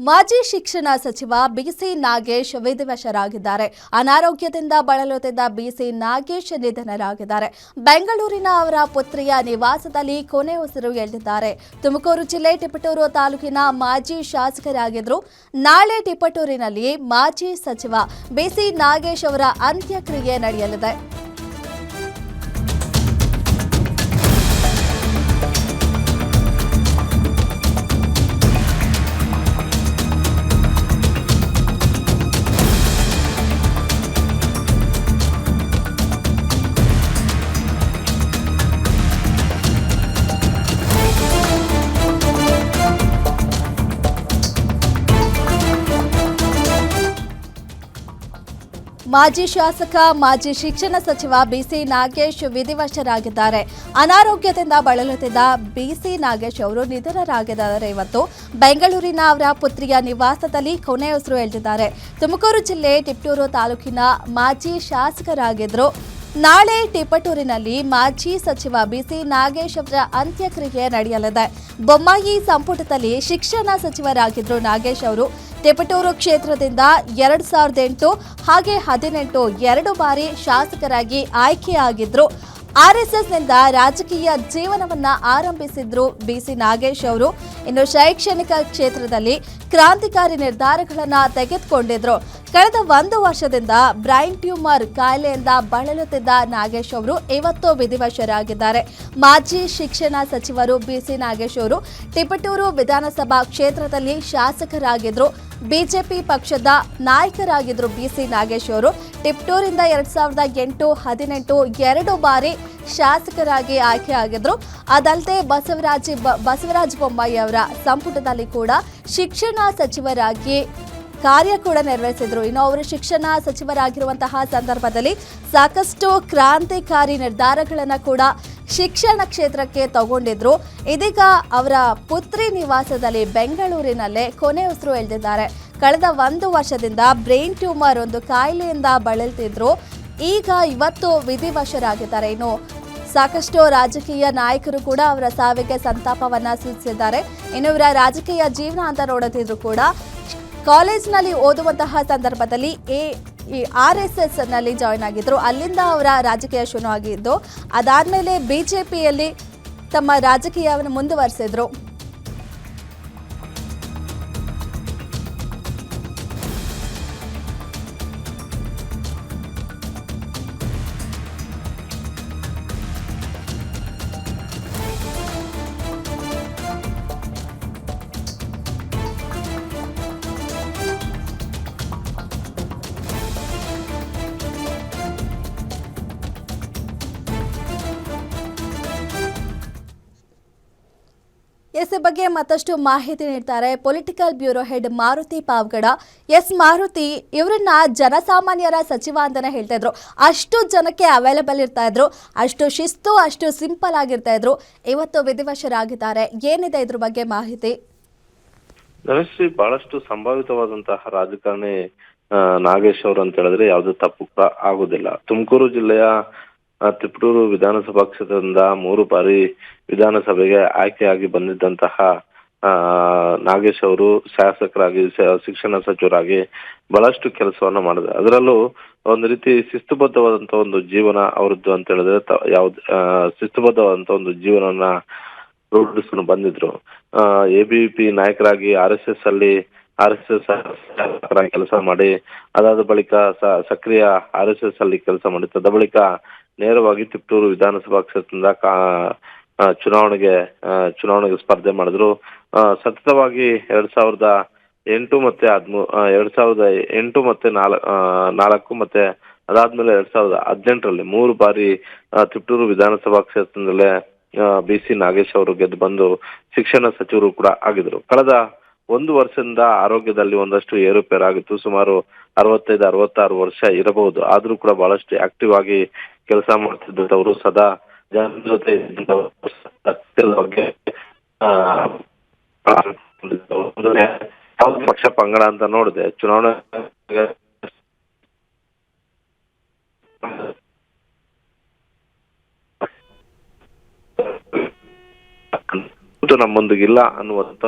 ಮಾಜಿ ಶಿಕ್ಷಣ ಸಚಿವ ಬಿಸಿ ನಾಗೇಶ್ ವಿಧಿವಶರಾಗಿದ್ದಾರೆ. ಅನಾರೋಗ್ಯದಿಂದ ಬಳಲುತ್ತಿದ್ದ ಬಿಸಿ ನಾಗೇಶ್ ನಿಧನರಾಗಿದ್ದಾರೆ. ಬೆಂಗಳೂರಿನ ಅವರ ಪುತ್ರಿಯ ನಿವಾಸದಲ್ಲಿ ಕೊನೆ ಉಸಿರು ಎಳೆದಿದ್ದಾರೆ. ತುಮಕೂರು ಜಿಲ್ಲೆ ತಿಪಟೂರು ತಾಲೂಕಿನ ಮಾಜಿ ಶಾಸಕರಾಗಿದ್ದರು. ನಾಳೆ ತಿಪಟೂರಿನಲ್ಲಿ ಮಾಜಿ ಸಚಿವ ಬಿಸಿ ನಾಗೇಶ್ ಅವರ ಅಂತ್ಯಕ್ರಿಯೆ ನಡೆಯಲಿದೆ. ಮಾಜಿ ಶಾಸಕ ಮಾಜಿ ಶಿಕ್ಷಣ ಸಚಿವ ಬಿಸಿ ನಾಗೇಶ್ ವಿಧಿವಶರಾಗಿದ್ದಾರೆ. ಅನಾರೋಗ್ಯದಿಂದ ಬಳಲುತ್ತಿದ್ದ ಬಿಸಿ ನಾಗೇಶ್ ಅವರು ನಿಧನರಾಗಿದ್ದಾರೆ. ಇವತ್ತು ಬೆಂಗಳೂರಿನ ಅವರ ಪುತ್ರಿಯ ನಿವಾಸದಲ್ಲಿ ಕೊನೆ ಉಸಿರು ಎಳೆದಿದ್ದಾರೆ. ತುಮಕೂರು ಜಿಲ್ಲೆ ತಿಪಟೂರು ತಾಲೂಕಿನ ಮಾಜಿ ಶಾಸಕರಾಗಿದ್ದರು. ನಾಳೆ ತಿಪಟೂರಿನಲ್ಲಿ ಮಾಜಿ ಸಚಿವ ಬಿಸಿ ನಾಗೇಶ್ ಅವರ ಅಂತ್ಯಕ್ರಿಯೆ ನಡೆಯಲಿದೆ. ಬೊಮ್ಮಾಯಿ ಸಂಪುಟದಲ್ಲಿ ಶಿಕ್ಷಣ ಸಚಿವರಾಗಿದ್ದರು ನಾಗೇಶ್ ಅವರು. ತಿಪಟೂರು ಕ್ಷೇತ್ರದಿಂದ 2008 ಹಾಗೆ 2018 2 ಬಾರಿ ಶಾಸಕರಾಗಿ ಆಯ್ಕೆಯಾಗಿದ್ರು. ಆರ್ಎಸ್ಎಸ್ನಿಂದ ರಾಜಕೀಯ ಜೀವನವನ್ನ ಆರಂಭಿಸಿದ್ರು ಬಿಸಿ ನಾಗೇಶ್ ಅವರು. ಇನ್ನು ಶೈಕ್ಷಣಿಕ ಕ್ಷೇತ್ರದಲ್ಲಿ ಕ್ರಾಂತಿಕಾರಿ ನಿರ್ಧಾರಗಳನ್ನು ತೆಗೆದುಕೊಂಡಿದ್ರು. ಕಳೆದ 1 ವರ್ಷದಿಂದ ಬ್ರೈನ್ ಟ್ಯೂಮರ್ ಕಾಯಿಲೆಯಿಂದ ಬಳಲುತ್ತಿದ್ದ ನಾಗೇಶ್ ಅವರು ಇವತ್ತು ವಿಧಿವಶರಾಗಿದ್ದಾರೆ. ಮಾಜಿ ಶಿಕ್ಷಣ ಸಚಿವರು ಬಿಸಿ ನಾಗೇಶ್ ಅವರು ತಿಪಟೂರು ವಿಧಾನಸಭಾ ಕ್ಷೇತ್ರದಲ್ಲಿ ಶಾಸಕರಾಗಿದ್ರು. ಬಿಜೆಪಿ ಪಕ್ಷದ ನಾಯಕರಾಗಿದ್ರು ಬಿಸಿ ನಾಗೇಶ್ ಅವರು. ತಿಪಟೂರಿಂದ 2008, 2018 2 ಬಾರಿ ಶಾಸಕರಾಗಿ ಆಯ್ಕೆಯಾಗಿದ್ರು. ಅದಲ್ಲದೆ ಬಸವರಾಜ ಬೊಮ್ಮಾಯಿ ಅವರ ಸಂಪುಟದಲ್ಲಿ ಕೂಡ ಶಿಕ್ಷಣ ಸಚಿವರಾಗಿ ಕಾರ್ಯ ಕೂಡ ನಿರ್ವಹಿಸಿದ್ರು. ಇನ್ನು ಅವರು ಶಿಕ್ಷಣ ಸಚಿವರಾಗಿರುವಂತಹ ಸಂದರ್ಭದಲ್ಲಿ ಸಾಕಷ್ಟು ಕ್ರಾಂತಿಕಾರಿ ನಿರ್ಧಾರಗಳನ್ನು ಕೂಡ ಶಿಕ್ಷಣ ಕ್ಷೇತ್ರಕ್ಕೆ ತಗೊಂಡಿದ್ರು. ಇದೀಗ ಅವರ ಪುತ್ರಿ ನಿವಾಸದಲ್ಲಿ ಬೆಂಗಳೂರಿನಲ್ಲೇ ಕೊನೆ ಉಸಿರು ಎಳೆದಿದ್ದಾರೆ. ಕಳೆದ 1 ವರ್ಷದಿಂದ ಬ್ರೈನ್ ಟ್ಯೂಮರ್ ಒಂದು ಕಾಯಿಲೆಯಿಂದ ಬಳಲ್ತಿದ್ರು. ಈಗ ಇವತ್ತು ವಿಧಿವಶರಾಗಿದ್ದಾರೆ. ಇನ್ನು ಸಾಕಷ್ಟು ರಾಜಕೀಯ ನಾಯಕರು ಕೂಡ ಅವರ ಸಾವಿಗೆ ಸಂತಾಪವನ್ನ ಸೂಚಿಸಿದ್ದಾರೆ. ಇನ್ನು ಇವರ ರಾಜಕೀಯ ಜೀವನ ಅಂತ ನೋಡುತ್ತಿದ್ರು ಕೂಡ ಕಾಲೇಜ್ನಲ್ಲಿ ಓದುವಂತಹ ಸಂದರ್ಭದಲ್ಲಿ RSS ನಲ್ಲಿ ಜಾಯ್ನ್ ಆಗಿದ್ರು. ಅಲ್ಲಿಂದ ಅವರ ರಾಜಕೀಯ ಶುರುವಾಗಿದ್ದು ಅದಾದ್ಮೇಲೆ ಬಿಜೆಪಿಯಲ್ಲಿ ತಮ್ಮ ರಾಜಕೀಯವನ್ನು ಮುಂದುವರಿಸಿದ್ರು. ಈ ಬಗ್ಗೆ ಮತ್ತಷ್ಟು ಮಾಹಿತಿ ನೀಡ್ತಾರೆ political bureau head Maruti Pavagada. Maruti, ಇವರನ್ನ ಜನಸಾಮಾನ್ಯರ ಸಚಿವ ಅಂತಾನೆ ಹೇಳ್ತಾ ಇದ್ರು. ಅಷ್ಟು ಜನಕ್ಕೆ ಅವೈಲೇಬಲ್ ಇರ್ತಾ ಇದ್ರು, ಅಷ್ಟು ಶಿಸ್ತು, ಅಷ್ಟು ಸಿಂಪಲ್ ಆಗಿರ್ತಾ ಇದ್ರು. ಇವತ್ತು ವಿಧಿವಶರಾಗಿದ್ದಾರೆ. ಏನಿದೆ ಇದ್ರ ಬಗ್ಗೆ ಮಾಹಿತಿ? ಧನಶ್ರೀ, ಬಹಳಷ್ಟು ಸಂಭಾವಿತವಾದಂತಹ ರಾಜಕಾರಣಿ ನಾಗೇಶ್ ಅವರು ಅಂತ ಹೇಳಿದ್ರೆ ಯಾವ್ದು ತಪ್ಪು ಆಗುದಿಲ್ಲ. ತುಮಕೂರು ಜಿಲ್ಲೆಯ ತಿಪಟೂರು ವಿಧಾನಸಭಾ ಕ್ಷೇತ್ರದಿಂದ 3 ಬಾರಿ ವಿಧಾನಸಭೆಗೆ ಆಯ್ಕೆಯಾಗಿ ಬಂದಿದ್ದಂತಹ ನಾಗೇಶ್ ಅವರು ಶಾಸಕರಾಗಿ ಶಿಕ್ಷಣ ಸಚಿವರಾಗಿ ಬಹಳಷ್ಟು ಕೆಲಸವನ್ನ ಮಾಡಿದ್ರು. ಅದರಲ್ಲೂ ಒಂದು ರೀತಿ ಶಿಸ್ತುಬದ್ಧವಾದಂತ ಒಂದು ಜೀವನ ಅವರದ್ದು ಅಂತ ಹೇಳಿದ್ರೆ ಶಿಸ್ತುಬದ್ಧವಾದಂತ ಒಂದು ಜೀವನವನ್ನ ರೂಢಿಸ್ಕೊಂಡು ಬಂದಿದ್ರು. ABVP ನಾಯಕರಾಗಿ RSS ಕೆಲಸ ಮಾಡಿ ಅದಾದ ಬಳಿಕ ಸಕ್ರಿಯ RSS ಅಲ್ಲಿ ಕೆಲಸ ಮಾಡಿ ತದ ಬಳಿಕ ನೇರವಾಗಿ ತಿಪಟೂರು ವಿಧಾನಸಭಾ ಕ್ಷೇತ್ರದಿಂದ ಚುನಾವಣೆಗೆ ಸ್ಪರ್ಧೆ ಮಾಡಿದ್ರು. ಸತತವಾಗಿ 2008 ಮತ್ತೆ 2008 ಮತ್ತೆ 4 ಮತ್ತೆ ಅದಾದ್ಮೇಲೆ 2018ರಲ್ಲಿ 3 ಬಾರಿ ತಿಪಟೂರು ವಿಧಾನಸಭಾ ಕ್ಷೇತ್ರದಲ್ಲೇ ಬಿಸಿ ನಾಗೇಶ್ ಅವರು ಗೆದ್ದು ಬಂದು ಶಿಕ್ಷಣ ಸಚಿವರು ಕೂಡ ಆಗಿದ್ರು. ಕಳೆದ 1 ವರ್ಷದಿಂದ ಆರೋಗ್ಯದಲ್ಲಿ ಒಂದಷ್ಟು ಏರುಪೇರಾಗಿತ್ತು. ಸುಮಾರು 65-66 ವರ್ಷ ಇರಬಹುದು. ಆದ್ರೂ ಕೂಡ ಬಹಳಷ್ಟು ಆಕ್ಟಿವ್ ಆಗಿ ಕೆಲಸ ಮಾಡ್ತಿದ್ದವರು, ಸದಾ ಜನರ ಜೊತೆ ಯಾವ್ದು ಪಕ್ಷ ಪಂಗಡ ಅಂತ ನೋಡಿದೆ ಚುನಾವಣೆ ನಮ್ಮೊಂದಿಗಿಲ್ಲ ಅನ್ನುವಂತ